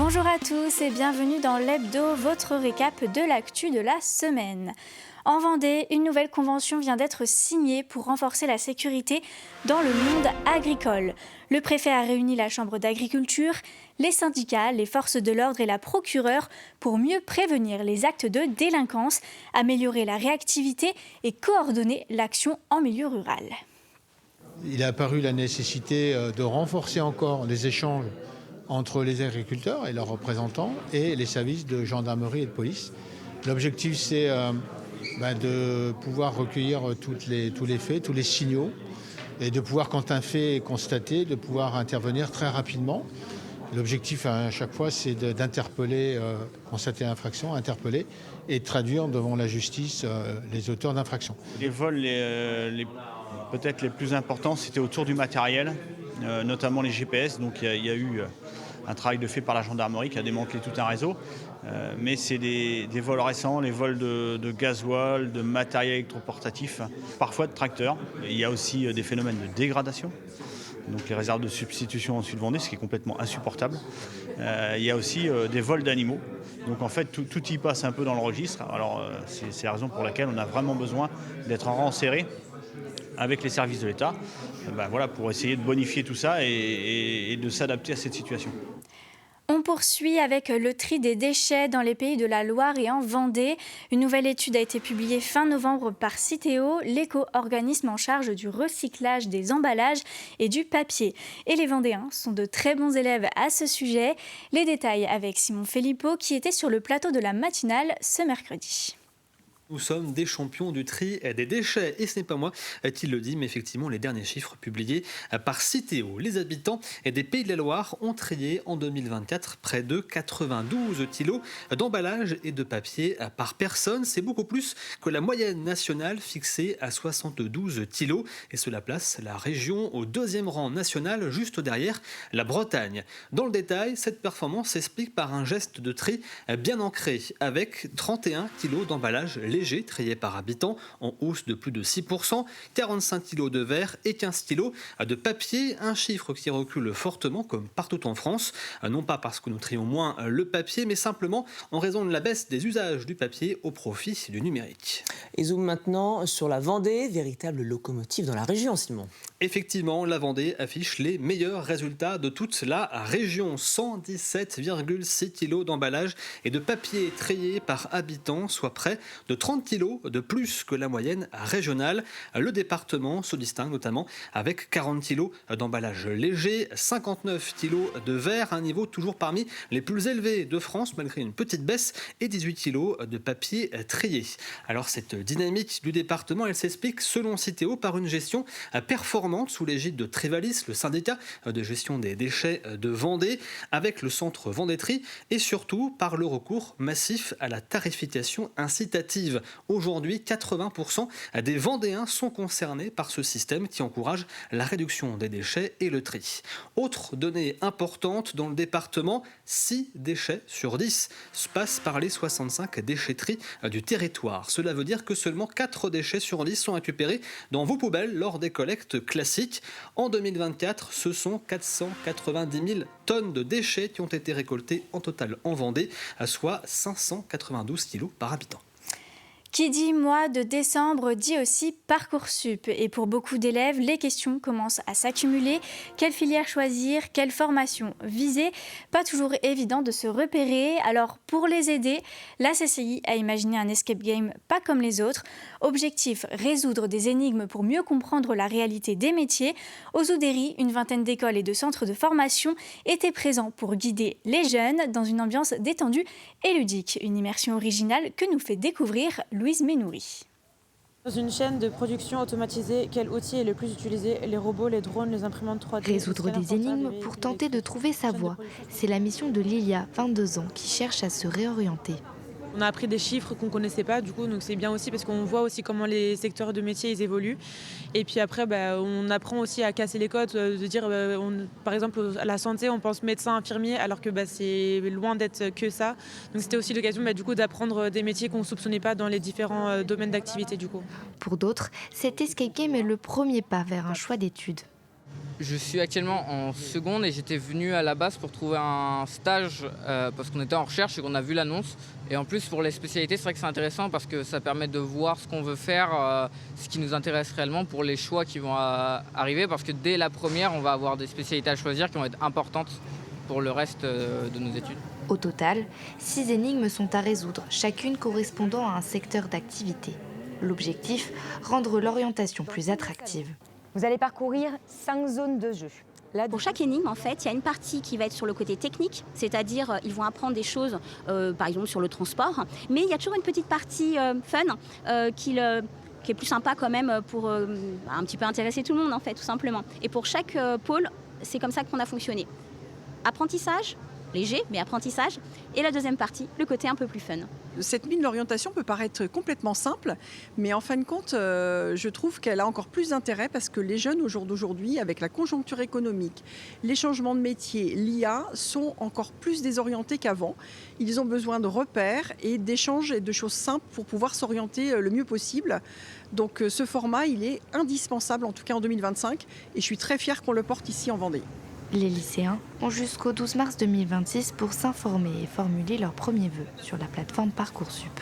Bonjour à tous et bienvenue dans l'Hebdo, votre récap de l'actu de la semaine. En Vendée, une nouvelle convention vient d'être signée pour renforcer la sécurité dans le monde agricole. Le préfet a réuni la Chambre d'agriculture, les syndicats, les forces de l'ordre et la procureure pour mieux prévenir les actes de délinquance, améliorer la réactivité et coordonner l'action en milieu rural. Il est apparu la nécessité de renforcer encore les échanges entre les agriculteurs et leurs représentants et les services de gendarmerie et de police. L'objectif, c'est de pouvoir recueillir tous les faits, tous les signaux, et de pouvoir, quand un fait est constaté, de pouvoir intervenir très rapidement. L'objectif à chaque fois, c'est d'interpeller, constater l'infraction, interpeller et traduire devant la justice les auteurs d'infractions. Les vols peut-être les plus importants, c'était autour du matériel, notamment les GPS. Donc il y a eu un travail de fait par la gendarmerie qui a démantelé tout un réseau. Mais c'est des vols récents, les vols de gasoil, de matériel électroportatif, parfois de tracteurs. Il y a aussi des phénomènes de dégradation. Donc les réserves de substitution en Sud-Vendée, ce qui est complètement insupportable. Il y a aussi des vols d'animaux. Donc en fait, tout y passe un peu dans le registre. Alors c'est la raison pour laquelle on a vraiment besoin d'être en rang serré avec les services de l'État, pour essayer de bonifier tout ça et de s'adapter à cette situation. On poursuit avec le tri des déchets dans les pays de la Loire et en Vendée. Une nouvelle étude a été publiée fin novembre par Citeo, l'éco-organisme en charge du recyclage des emballages et du papier. Et les Vendéens sont de très bons élèves à ce sujet. Les détails avec Simon Filippo qui était sur le plateau de la matinale ce mercredi. Nous sommes des champions du tri des déchets. Et ce n'est pas moi qui le dis, mais effectivement, les derniers chiffres publiés par Citeo. Les habitants des Pays de la Loire ont trié en 2024 près de 92 kilos d'emballage et de papier par personne. C'est beaucoup plus que la moyenne nationale fixée à 72 kilos. Et cela place la région au deuxième rang national, juste derrière la Bretagne. Dans le détail, cette performance s'explique par un geste de tri bien ancré, avec 31 kilos d'emballage léger trié par habitant, en hausse de plus de 6%, 45 kg de verre et 15 kg de papier, un chiffre qui recule fortement comme partout en France, non pas parce que nous trions moins le papier, mais simplement en raison de la baisse des usages du papier au profit du numérique. Et zoom maintenant sur la Vendée, véritable locomotive dans la région, Simon. Effectivement, la Vendée affiche les meilleurs résultats de toute la région. 117,6 kg d'emballage et de papier trié par habitant, soit près de 30 kg de plus que la moyenne régionale. Le département se distingue notamment avec 40 kg d'emballage léger, 59 kg de verre, un niveau toujours parmi les plus élevés de France malgré une petite baisse, et 18 kg de papier trié. Alors cette dynamique du département, elle s'explique selon Citeo par une gestion performante sous l'égide de Trivalis, le syndicat de gestion des déchets de Vendée, avec le centre Vendée-Tri, et surtout par le recours massif à la tarification incitative. Aujourd'hui, 80% des Vendéens sont concernés par ce système qui encourage la réduction des déchets et le tri. Autre donnée importante dans le département, 6 déchets sur 10 passent par les 65 déchetteries du territoire. Cela veut dire que seulement 4 déchets sur 10 sont récupérés dans vos poubelles lors des collectes classiques. En 2024, ce sont 490 000 tonnes de déchets qui ont été récoltés en total en Vendée, soit 592 kg par habitant. Qui dit mois de décembre dit aussi Parcoursup. Et pour beaucoup d'élèves, les questions commencent à s'accumuler. Quelle filière choisir? Quelle formation viser? Pas toujours évident de se repérer. Alors pour les aider, la CCI a imaginé un escape game pas comme les autres. Objectif, résoudre des énigmes pour mieux comprendre la réalité des métiers. Aux Oudéry, une vingtaine d'écoles et de centres de formation étaient présents pour guider les jeunes dans une ambiance détendue et ludique. Une immersion originale que nous fait découvrir Louise Ménouri. Dans une chaîne de production automatisée, quel outil est le plus utilisé? Les robots, les drones, les imprimantes 3D? Résoudre des énigmes pour tenter de trouver sa voie. C'est la mission de Lilia, 22 ans, qui cherche à se réorienter. On a appris des chiffres qu'on ne connaissait pas, du coup, donc c'est bien aussi parce qu'on voit aussi comment les secteurs de métier ils évoluent. Et puis après, on apprend aussi à casser les codes, de dire, par exemple, à la santé, on pense médecin, infirmier, alors que c'est loin d'être que ça. Donc c'était aussi l'occasion du coup, d'apprendre des métiers qu'on ne soupçonnait pas dans les différents domaines d'activité. Du coup. Pour d'autres, cet escape game est le premier pas vers un choix d'études. Je suis actuellement en seconde et j'étais venu à la base pour trouver un stage parce qu'on était en recherche et qu'on a vu l'annonce. Et en plus pour les spécialités, c'est vrai que c'est intéressant parce que ça permet de voir ce qu'on veut faire, ce qui nous intéresse réellement pour les choix qui vont arriver. Parce que dès la première, on va avoir des spécialités à choisir qui vont être importantes pour le reste de nos études. Au total, 6 énigmes sont à résoudre, chacune correspondant à un secteur d'activité. L'objectif, rendre l'orientation plus attractive. Vous allez parcourir 5 zones de jeu. Là, pour chaque énigme, en fait, il y a une partie qui va être sur le côté technique, c'est-à-dire ils vont apprendre des choses, par exemple sur le transport, mais il y a toujours une petite partie fun qui est plus sympa quand même pour un petit peu intéresser tout le monde, en fait, tout simplement. Et pour chaque pôle, c'est comme ça qu'on a fonctionné. Apprentissage, léger, mais apprentissage. Et la deuxième partie, le côté un peu plus fun. Cette ligne d'orientation peut paraître complètement simple, mais en fin de compte, je trouve qu'elle a encore plus d'intérêt parce que les jeunes au jour d'aujourd'hui, avec la conjoncture économique, les changements de métier, l'IA, sont encore plus désorientés qu'avant. Ils ont besoin de repères et d'échanges et de choses simples pour pouvoir s'orienter le mieux possible. Donc ce format, il est indispensable, en tout cas en 2025, et je suis très fière qu'on le porte ici en Vendée. Les lycéens ont jusqu'au 12 mars 2026 pour s'informer et formuler leurs premiers vœux sur la plateforme Parcoursup.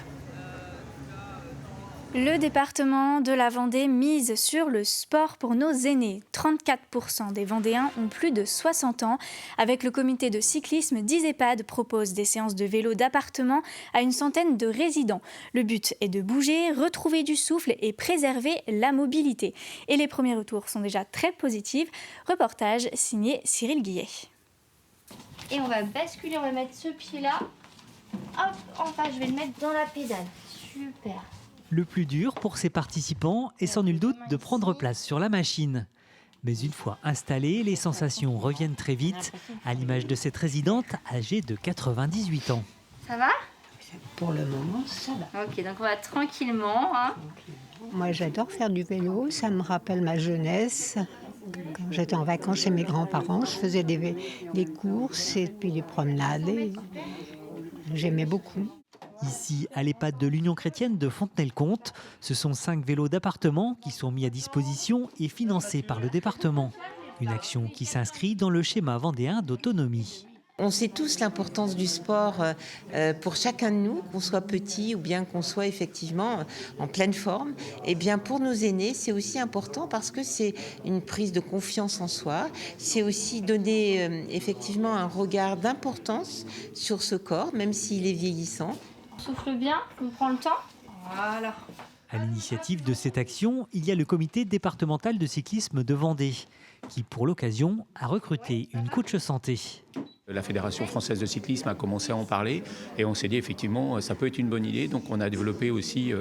Le département de la Vendée mise sur le sport pour nos aînés. 34% des Vendéens ont plus de 60 ans. Avec le comité de cyclisme, 10 EHPAD proposent des séances de vélo d'appartement à une centaine de résidents. Le but est de bouger, retrouver du souffle et préserver la mobilité. Et les premiers retours sont déjà très positifs. Reportage signé Cyril Guillet. Et on va basculer, on va mettre ce pied-là. Hop, enfin je vais le mettre dans la pédale. Super. Le plus dur pour ces participants est sans nul doute de prendre place sur la machine. Mais une fois installés, les sensations reviennent très vite, à l'image de cette résidente âgée de 98 ans. Ça va ? Pour le moment, ça va. Ok, donc on va tranquillement. Hein. Moi, j'adore faire du vélo, ça me rappelle ma jeunesse. Quand j'étais en vacances chez mes grands-parents, je faisais des courses et puis des promenades. J'aimais beaucoup. Ici, à l'EHPAD de l'Union chrétienne de Fontenay-le-Comte, ce sont 5 vélos d'appartement qui sont mis à disposition et financés par le département. Une action qui s'inscrit dans le schéma vendéen d'autonomie. On sait tous l'importance du sport pour chacun de nous, qu'on soit petit ou bien qu'on soit effectivement en pleine forme. Et bien pour nos aînés, c'est aussi important parce que c'est une prise de confiance en soi. C'est aussi donner effectivement un regard d'importance sur ce corps, même s'il est vieillissant. On souffle bien, on prend le temps. Voilà. À l'initiative de cette action, il y a le comité départemental de cyclisme de Vendée, qui pour l'occasion a recruté une coach santé. La Fédération française de cyclisme a commencé à en parler et on s'est dit effectivement ça peut être une bonne idée. Donc on a développé aussi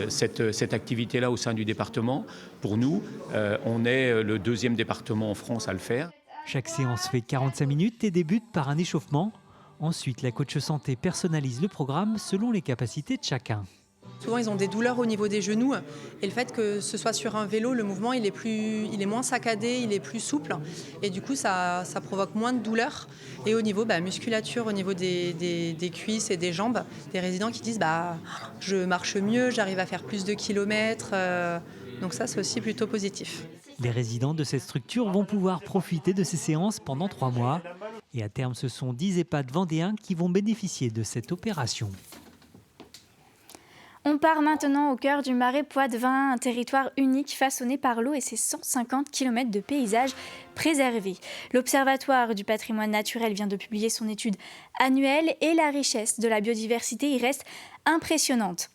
cette activité-là au sein du département. Pour nous, on est le 2e département en France à le faire. Chaque séance fait 45 minutes et débute par un échauffement. Ensuite, la coach santé personnalise le programme selon les capacités de chacun. Souvent, ils ont des douleurs au niveau des genoux et le fait que ce soit sur un vélo, le mouvement il est moins saccadé, il est plus souple et du coup ça provoque moins de douleurs. Et au niveau musculature, au niveau des cuisses et des jambes, des résidents qui disent je marche mieux, j'arrive à faire plus de kilomètres. Donc ça, c'est aussi plutôt positif. Les résidents de cette structure vont pouvoir profiter de ces séances pendant 3 mois. Et à terme, ce sont 10 EHPAD vendéens qui vont bénéficier de cette opération. On part maintenant au cœur du Marais Poitevin, un territoire unique façonné par l'eau et ses 150 km de paysages préservés. L'Observatoire du patrimoine naturel vient de publier son étude annuelle et la richesse de la biodiversité y reste impressionnante.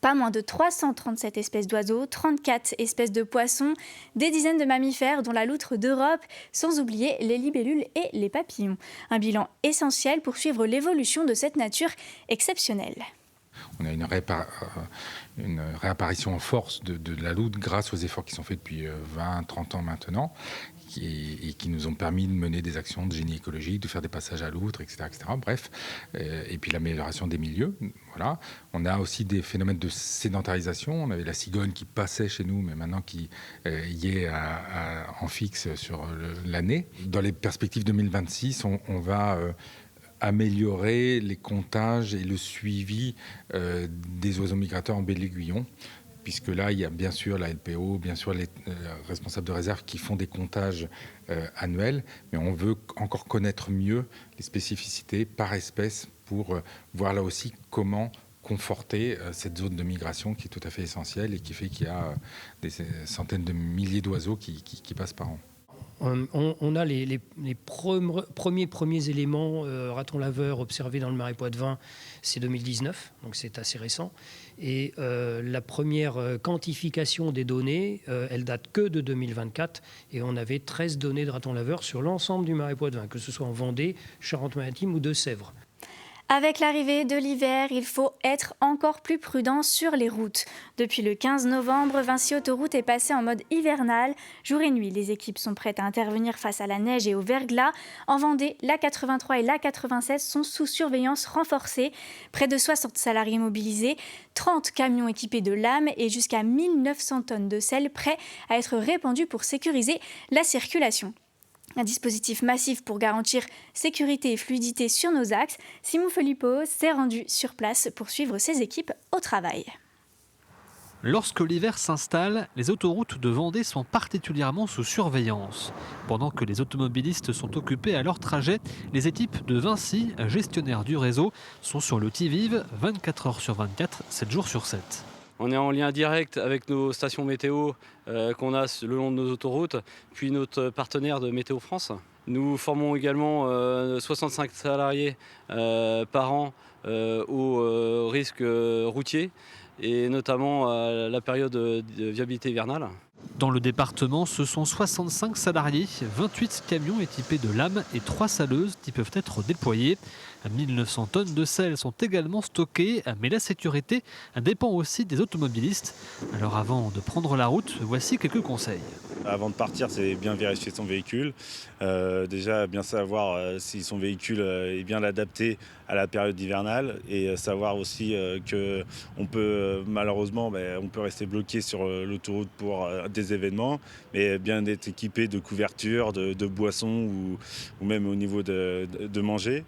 Pas moins de 337 espèces d'oiseaux, 34 espèces de poissons, des dizaines de mammifères dont la loutre d'Europe, sans oublier les libellules et les papillons. Un bilan essentiel pour suivre l'évolution de cette nature exceptionnelle. On a une réapparition en force de la loutre grâce aux efforts qui sont faits depuis 20-30 ans maintenant et qui nous ont permis de mener des actions de génie écologique, de faire des passages à loutre, etc. Bref, et puis l'amélioration des milieux. Voilà. On a aussi des phénomènes de sédentarisation. On avait la cigogne qui passait chez nous, mais maintenant qui y est en fixe sur l'année. Dans les perspectives 2026, on va améliorer les comptages et le suivi des oiseaux migrateurs en baie de l'Aiguillon puisque là, il y a bien sûr la LPO, bien sûr les responsables de réserve qui font des comptages annuels, mais on veut encore connaître mieux les spécificités par espèce pour voir là aussi comment conforter cette zone de migration qui est tout à fait essentielle et qui fait qu'il y a des centaines de milliers d'oiseaux qui passent par an. On a les premiers éléments ratons laveurs observés dans le Marais Poitevin, c'est 2019, donc c'est assez récent. Et la première quantification des données, elle date que de 2024. Et on avait 13 données de ratons laveurs sur l'ensemble du Marais Poitevin, que ce soit en Vendée, Charente-Maritime ou Deux-Sèvres. Avec l'arrivée de l'hiver, il faut être encore plus prudent sur les routes. Depuis le 15 novembre, Vinci Autoroute est passé en mode hivernal. Jour et nuit, les équipes sont prêtes à intervenir face à la neige et au verglas. En Vendée, l'A83 et l'A96 sont sous surveillance renforcée. Près de 60 salariés mobilisés, 30 camions équipés de lames et jusqu'à 1900 tonnes de sel prêts à être répandus pour sécuriser la circulation. Un dispositif massif pour garantir sécurité et fluidité sur nos axes. Simon Philippot s'est rendu sur place pour suivre ses équipes au travail. Lorsque l'hiver s'installe, les autoroutes de Vendée sont particulièrement sous surveillance. Pendant que les automobilistes sont occupés à leur trajet, les équipes de Vinci, gestionnaires du réseau, sont sur le qui-vive 24 heures sur 24, 7 jours sur 7. On est en lien direct avec nos stations météo qu'on a le long de nos autoroutes, puis notre partenaire de Météo France. Nous formons également 65 salariés par an au risque routier et notamment à la période de viabilité hivernale. Dans le département, ce sont 65 salariés, 28 camions équipés de lames et 3 saleuses qui peuvent être déployées. 1900 tonnes de sel sont également stockées, mais la sécurité dépend aussi des automobilistes. Alors avant de prendre la route, voici quelques conseils. Avant de partir, c'est bien vérifier son véhicule. Déjà, bien savoir si son véhicule est bien adapté à la période hivernale et savoir aussi qu'on peut malheureusement on peut rester bloqué sur l'autoroute pour des événements, mais bien être équipé de couvertures, de boissons ou même au niveau de manger.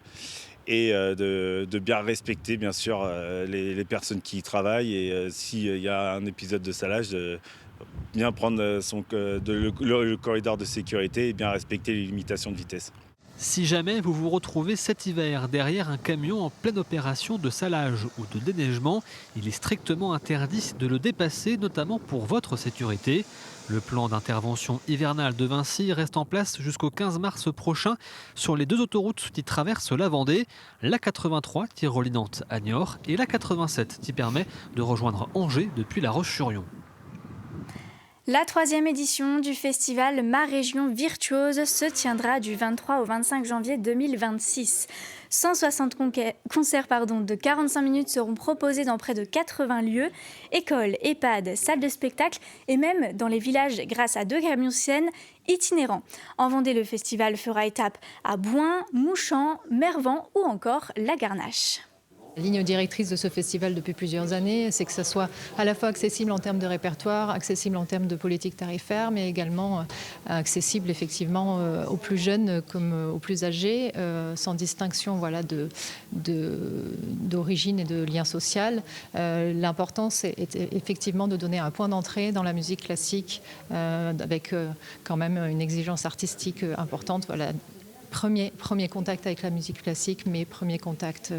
Et de bien respecter bien sûr les personnes qui y travaillent et s'il y a un épisode de salage, bien prendre le corridor de sécurité et bien respecter les limitations de vitesse. Si jamais vous vous retrouvez cet hiver derrière un camion en pleine opération de salage ou de déneigement, il est strictement interdit de le dépasser, notamment pour votre sécurité. Le plan d'intervention hivernale de Vinci reste en place jusqu'au 15 mars prochain sur les 2 autoroutes qui traversent la Vendée, l'A83 qui relie Nantes à Niort et l'A87 qui permet de rejoindre Angers depuis La Roche-sur-Yon. La 3e édition du festival Ma Région Virtuose se tiendra du 23 au 25 janvier 2026. 160 concerts de 45 minutes seront proposés dans près de 80 lieux, écoles, EHPAD, salles de spectacle et même dans les villages grâce à 2 camions-scènes itinérants. En Vendée, le festival fera étape à Bouin, Mouchamp, Mervan ou encore La Garnache. La ligne directrice de ce festival depuis plusieurs années, c'est que ça soit à la fois accessible en termes de répertoire, accessible en termes de politique tarifaire, mais également accessible effectivement aux plus jeunes comme aux plus âgés, sans distinction d'origine et de lien social. L'important, c'est effectivement de donner un point d'entrée dans la musique classique, avec quand même une exigence artistique importante. Voilà. Premier contact avec la musique classique, mais premier contact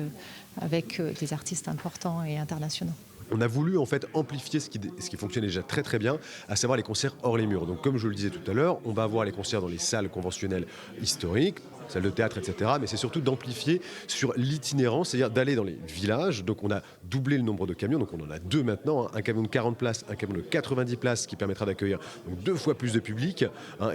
avec des artistes importants et internationaux. On a voulu en fait amplifier ce qui fonctionne déjà très très bien, à savoir les concerts hors les murs. Donc comme je le disais tout à l'heure, on va avoir les concerts dans les salles conventionnelles historiques, salles de théâtre, etc. Mais c'est surtout d'amplifier sur l'itinérance, c'est-à-dire d'aller dans les villages. Donc on a doublé le nombre de camions, donc on en a 2 maintenant, un camion de 40 places, un camion de 90 places qui permettra d'accueillir donc 2 fois plus de public,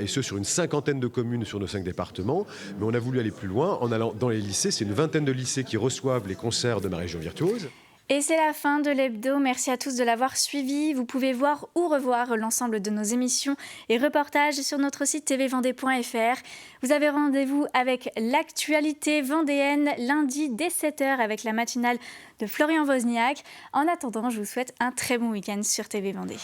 et ce sur une 50aine de communes sur nos 5 départements. Mais on a voulu aller plus loin en allant dans les lycées. C'est une 20aine de lycées qui reçoivent les concerts de Ma Région Virtuose. Et c'est la fin de l'hebdo. Merci à tous de l'avoir suivi. Vous pouvez voir ou revoir l'ensemble de nos émissions et reportages sur notre site tvvendée.fr. Vous avez rendez-vous avec l'actualité vendéenne lundi dès 7h avec la matinale de Florian Wozniak. En attendant, je vous souhaite un très bon week-end sur TV Vendée.